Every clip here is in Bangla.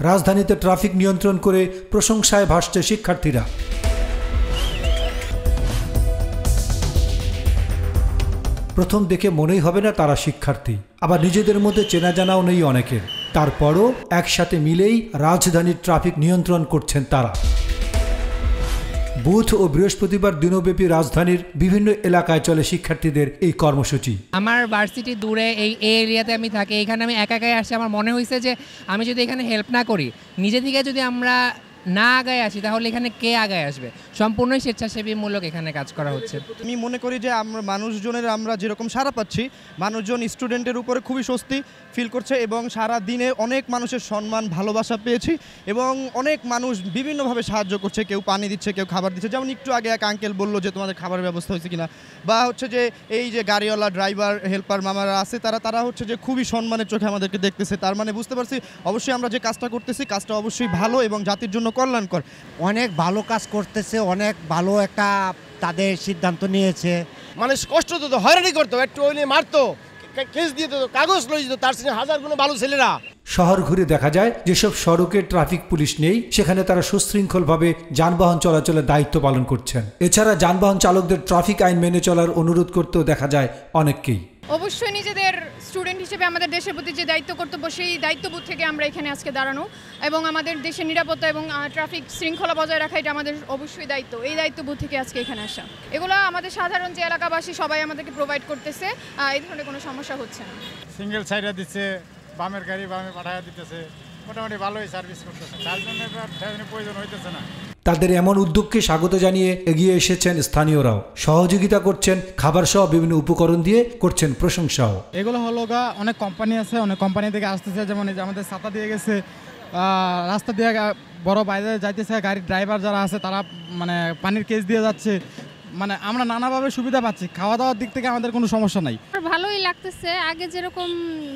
রাজধানীতে ট্রাফিক নিয়ন্ত্রণ করে প্রশংসায় ভাসছে শিক্ষার্থীরা। প্রথম দেখে মনেই হবে না তারা শিক্ষার্থী, আবার নিজেদের মধ্যে চেনা জানাও নেই অনেকের। তারপরও একসাথে মিলেই রাজধানীর ট্রাফিক নিয়ন্ত্রণ করছেন তারা। বুধ ও বৃহস্পতিবার দিনব্যাপী রাজধানীর বিভিন্ন এলাকায় চলে শিক্ষার্থীদের এই কর্মসূচি। আমার ভার্সিটি দূরে এই এরিয়াতে আমি থাকি, এখানে আমি একা একাই আসছি। আমার মনে হয়েছে যে আমি যদি এখানে হেল্প না করি, নিজে থেকে যদি আমরা না আগায় আসি, তাহলে এখানে কে আগায় আসবে? সম্পূর্ণই স্বেচ্ছাসেবীমূলক এখানে কাজ করা হচ্ছে। আমি মনে করি যে আমরা মানুষজনের আমরা যেরকম সাড়া পাচ্ছি, মানুষজন স্টুডেন্টের উপরে খুবই স্বস্তি ফিল করছে এবং সারা দিনে অনেক মানুষের সম্মান ভালোবাসা পেয়েছি এবং অনেক মানুষ বিভিন্নভাবে সাহায্য করছে। কেউ পানি দিচ্ছে, কেউ খাবার দিচ্ছে। যেমন একটু আগে এক আঙ্কেল বললো যে তোমাদের খাবার ব্যবস্থা হয়েছে কিনা, বা হচ্ছে যে এই যে গাড়িওয়ালা ড্রাইভার হেল্পার মামারা আছে তারা হচ্ছে যে খুবই সম্মানের চোখে আমাদেরকে দেখতেছে। তার মানে বুঝতে পারছি অবশ্যই আমরা যে কাজটা করতেছি কাজটা অবশ্যই ভালো এবং জাতির জন্য কল্যাণকর। অনেক ভালো কাজ করতেছে, অনেক ভালো একটা তাদের সিদ্ধান্ত নিয়েছে। মানুষ কষ্ট তো হয়রানি করতো, একটু ওই নিয়ে মারতো, কেস দিয়ে দিত, কাগজ লই দিত, তার সঙ্গে হাজার গুণে ভালো ছেলেরা। শহর ঘুরে দেখা যায় যেসব সড়কে ট্রাফিক পুলিশ নেই, সেখানে তারা সুশৃঙ্খলভাবে যানবাহন চলাচলের দায়িত্ব পালন করছেন। এছাড়া যানবাহন চালকদের ট্রাফিক আইন মেনে চলার অনুরোধ করতেও দেখা যায় অনেককেই। অবশ্যই নিজেদের স্টুডেন্ট হিসেবে আমাদের দেশের প্রতি যে দায়িত্ব কর্তব্য, সেই দায়িত্ববোধ থেকে আমরা এখানে আজকে দাঁড়ানো এবং আমাদের দেশের নিরাপত্তা এবং ট্রাফিক শৃঙ্খলা বজায় রাখা এটা আমাদের অবশ্যই দায়িত্ব। এই দায়িত্ববোধ থেকে আজকে এখানে আসা, এগুলো আমাদের সাধারণ যে এলাকাবাসী সবাই আমাদেরকে প্রোভাইড করতেছে। এই ধরনের কোনো সমস্যা হচ্ছে না। সিঙ্গেল সাইডে দিচ্ছে, বামের গাড়ি বামে পাঠায় দিতেছে, মোটামুটি ভালোই সার্ভিস করতেছে, তার জন্য প্রয়োজন হইতেছে না। তাদের এমন উদ্যোগকে স্বাগত জানিয়ে এগিয়ে এসেছেন স্থানীয়রাও। সহযোগিতা করছেন খাবার সহ বিভিন্ন উপকরণ দিয়ে, করছেন প্রশংসাও। এগুলো হলো অনেক কোম্পানি আছে, অনেক কোম্পানি থেকে আসতেছে। যেমন এই যে আমাদের ছাতা দিয়ে গেছে, রাস্তা দিয়ে বড় বাইরে যাইতেছে, গাড়ির ড্রাইভার যারা আছে তারা মানে পানির কেস দিয়ে যাচ্ছে। মানে আমরা নানাভাবে সুবিধা পাচ্ছি, খাওয়া দাওয়ার দিক থেকে আমাদের কোনো সমস্যা নাই। ভালোই লাগতেছে। আগে যেরকম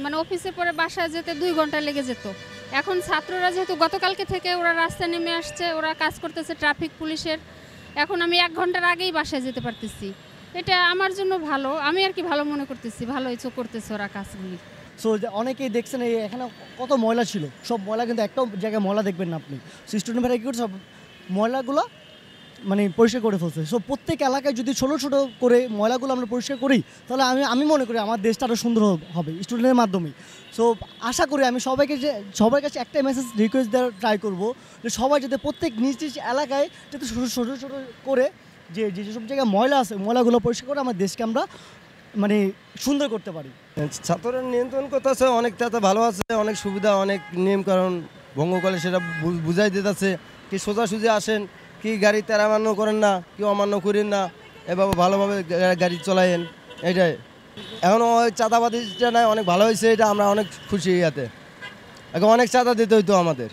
মানে অফিসে পরে বাসায় যেতে 2 ঘন্টা লেগে যেত, এখন ছাত্ররা যেহেতু গতকালকে থেকে ওরা রাস্তায় নেমে আসছে, ওরা কাজ করতেছে ট্রাফিক পুলিশের, এখন আমি 1 ঘন্টার আগেই বাসায় যেতে পারতেছি। এটা আমার জন্য ভালো, আমি আর কি ভালো মনে করতেছি, ভালোই করতেছে ওরা কাজগুলি। সো অনেকেই দেখছেন এখানে কত ময়লা ছিল, সব ময়লা কিন্তু একটা জায়গায় ময়লা দেখবেন না আপনি। সো স্টুডেন্ট ভাইরা কি করছে, সব ময়লাগুলো মানে পরিষ্কার করে ফেলছে। সো প্রত্যেক এলাকায় যদি ছোটো ছোটো করে ময়লাগুলো আমরা পরিষ্কার করি, তাহলে আমি মনে করি আমার দেশটা আরও সুন্দর হবে স্টুডেন্টের মাধ্যমেই। সো আশা করি আমি সবার কাছে একটাই মেসেজ রিকোয়েস্ট দেওয়ার ট্রাই করবো যে সবাই যাতে প্রত্যেক নিজ নিজ এলাকায় যাতে ছোটো ছোটো করে যেসব জায়গায় ময়লা আছে ময়লাগুলো পরিষ্কার করে আমার দেশকে আমরা মানে সুন্দর করতে পারি। ছাত্ররা নিয়ন্ত্রণ করতেছে, অনেক তাতে ভালো আছে, অনেক সুবিধা, অনেক নিয়মকানুন ভঙ্গ করে সেটা বুঝাই দিতেছে। কি সোজাসুজি আসেন, কি গাড়ি তেরা অমান্য করেন না, কি অমান্য করেন না, এভাবে ভালোভাবে গাড়ি চলায়েন। এটাই এখন ওই চাঁদাবাদিটা নাই, অনেক ভালো হয়েছে, এটা আমরা অনেক খুশি। ইয়াতে এখন অনেক চাঁদা দিতে হইতো আমাদের,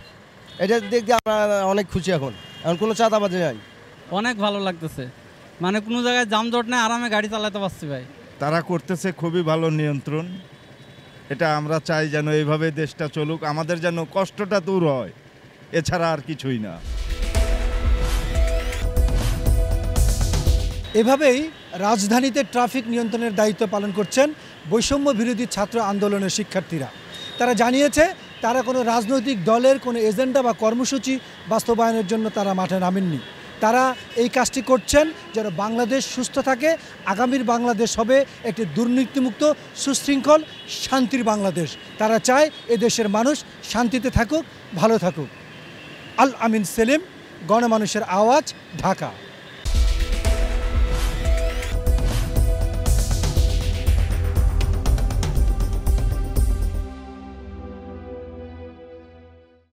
এটা দেখতে আমরা অনেক খুশি। এখন কোনো চাঁদাবাদি নাই, অনেক ভালো লাগতেছে। মানে কোনো জায়গায় যানজট নেই, আরামে গাড়ি চালাতে পারছি ভাই। তারা করতেছে খুবই ভালো নিয়ন্ত্রণ। এটা আমরা চাই যেন এইভাবে দেশটা চলুক, আমাদের যেন কষ্টটা দূর হয়, এছাড়া আর কিছুই না। এভাবেই রাজধানীতে ট্রাফিক নিয়ন্ত্রণের দায়িত্ব পালন করছেন বৈষম্য বিরোধী ছাত্র আন্দোলনের শিক্ষার্থীরা। তারা জানিয়েছে তারা কোনো রাজনৈতিক দলের কোনো এজেন্ডা বা কর্মসূচি বাস্তবায়নের জন্য তারা মাঠে নামেননি। তারা এই কাজটি করছেন যেন বাংলাদেশ সুস্থ থাকে, আগামীর বাংলাদেশ হবে একটি দুর্নীতিমুক্ত, সুশৃঙ্খল, শান্তির বাংলাদেশ। তারা চায় এদেশের মানুষ শান্তিতে থাকুক, ভালো থাকুক। আল আমিন সেলিম, গণমানুষের আওয়াজ, ঢাকা।